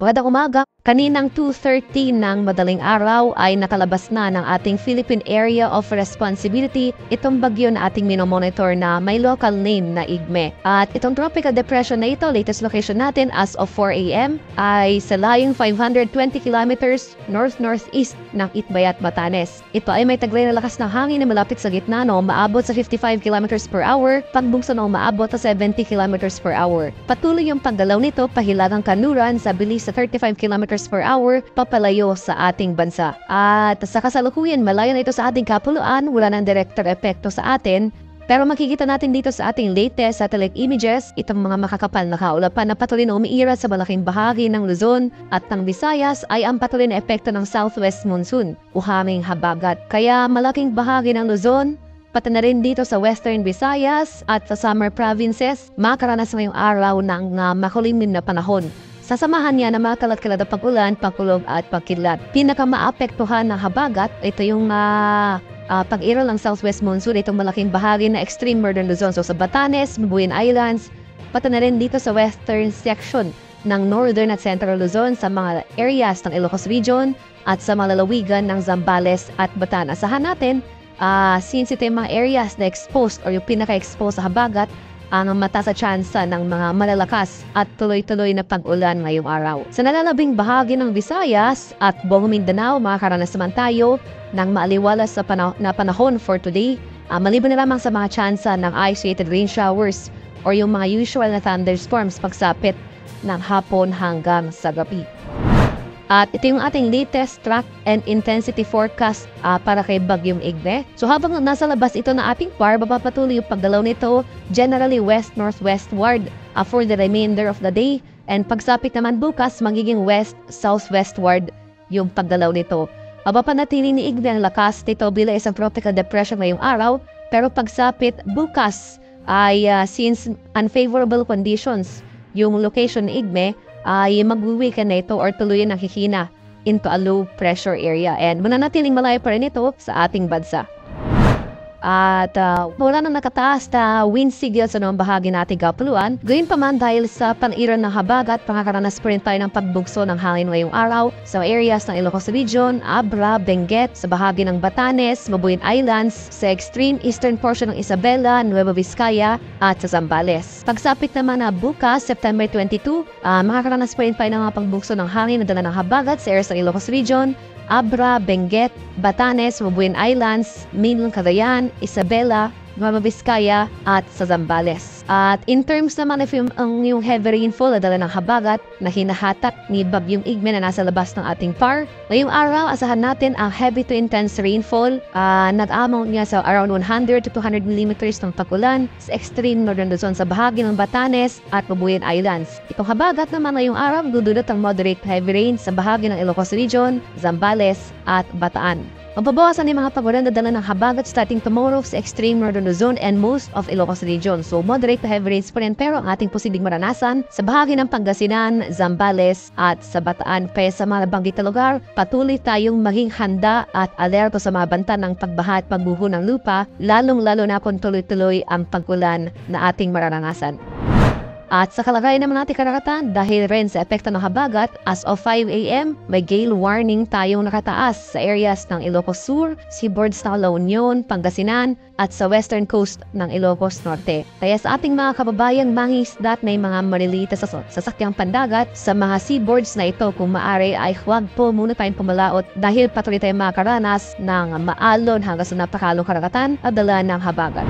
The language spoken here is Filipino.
Magandang umaga. Kaninang 2:30 ng madaling araw ay nakalabas na ng ating Philippine Area of Responsibility itong bagyo na ating minomonitor na may local name na Igme. At itong tropical depression na ito, latest location natin as of 4 a.m. ay sa layong 520 kilometers north-northeast ng Itbayat, Batanes. Ito ay may taglay na lakas ng hangin na malapit sa gitna maabot sa 55 kilometers per hour, pagbugso maabot sa 70 kilometers per hour. Patuloy yung pagdalaw nito pahilagang kanluran sa bilis sa 35 kilometers per hour papalayo sa ating bansa. At sa kasalukuyan, malayo na ito sa ating kapuluan, wala ng direktang epekto sa atin. Pero makikita natin dito sa ating latest satellite images, itong mga makakapal na kaulapan na patuloy na umiiral sa malaking bahagi ng Luzon at ng Visayas ay ang patuloy na epekto ng southwest monsoon, uhaming habagat. Kaya malaking bahagi ng Luzon, pati na rin dito sa Western Visayas at sa summer provinces, makaranas ngayong araw ng makulimlim na panahon. Sasamahan niya na mga kalat-kalat na pag-ulan, pagkulog at pagkidlat. Pinakamaapektuhan ng habagat, ito yung pag-iral ng southwest monsoon, itong malaking bahagi na extreme northern Luzon. So sa Batanes, Mabuyan Islands, pati na rin dito sa western section ng northern at central Luzon, sa mga areas ng Ilocos Region at sa mga lalawigan ng Zambales at Batan. Asahan natin, since ito yung mga areas na exposed or yung pinaka-exposed sa habagat, ang mataas sa tsansa ng mga malalakas at tuloy-tuloy na pag-ulan ngayong araw. Sa nalalabing bahagi ng Visayas at buong Mindanao, makakaranas naman tayo ng maaliwalas na panahon for today. Maliban na lamang sa mga tsansa ng isolated rain showers or yung mga usual na thunderstorms pagsapit ng hapon hanggang sa gabi. At ito yung ating latest track and intensity forecast para kay Bagyong Igme. So habang nasa labas ito na ating par, mapapatuloy yung pagdalaw nito generally west-northwestward for the remainder of the day. And pagsapit naman bukas, magiging west-southwestward yung pagdalaw nito. Mapapanatili ni Igme ang lakas nito bila isang tropical depression ngayong araw. Pero pagsapit bukas ay since unfavorable conditions yung location ni Igme, ay mag-weaken na ito or tuluyan nakikina into a low pressure area. And mananatiling malayo pa rin ito sa ating bansa. At wala nang nakataas na wind sigil sa noong bahagi nating kapuluan. Gayun pa man dahil sa paniran ng habagat, makakaranas pa rin tayo ng pagbugso ng hangin ngayong araw sa areas ng Ilocos Region, Abra, Benguet, sa bahagi ng Batanes, Mabuyan Islands, sa extreme eastern portion ng Isabela, Nueva Vizcaya at sa Zambales. Pagsapit naman na bukas, September 22, makakaranas pa rin tayo ng mga pagbugso ng hangin na dala ng habagat sa areas ng Ilocos Region, Abra, Benguet, Batanes, Mabuyan Islands, Mainland Cagayan, Isabela, Nueva Vizcaya at sa Zambales. At in terms naman of yung heavy rainfall na dala ng habagat na hinahatak ni Bagyong Igme na nasa labas ng ating par, ngayong araw asahan natin ang heavy to intense rainfall. Nag-amount niya sa around 100 to 200 millimeters ng pag-ulan sa extreme northern Luzon sa bahagi ng Batanes at Mabuyan Islands. Itong habagat naman ngayong araw dudulot ang moderate heavy rain sa bahagi ng Ilocos Region, Zambales at Bataan. Mababawasan ang mga pag-ulan na dala ng habagat starting tomorrow sa extreme northern Luzon and most of Ilocos Region. So moderate to heavy rains pa rin, pero ang ating posibleng maranasan sa bahagi ng Pangasinan, Zambales at sa Bataan. Kaya sa mga nabanggit na lugar, patuloy tayong maging handa at alerto sa mga banta ng pagbaha at pagbuho ng lupa, lalong-lalo na kung tuloy-tuloy ang pag-ulan na ating maranasan. At sa kalagayan naman natin karagatan, dahil rin sa epekto ng habagat, as of 5 a.m., may gale warning tayong nakataas sa areas ng Ilocos Sur, seaboards ng La Union, Pangasinan, at sa western coast ng Ilocos Norte. Kaya sa ating mga kababayang mangingisdat may mga maliliit na sasakyang pandagat, sa mga seaboards na ito kung maaari ay huwag po muna tayong pumalaot dahil patuloy tayong makaranas ng maalon hanggang sa napakalong karagatan at dala ng habagat.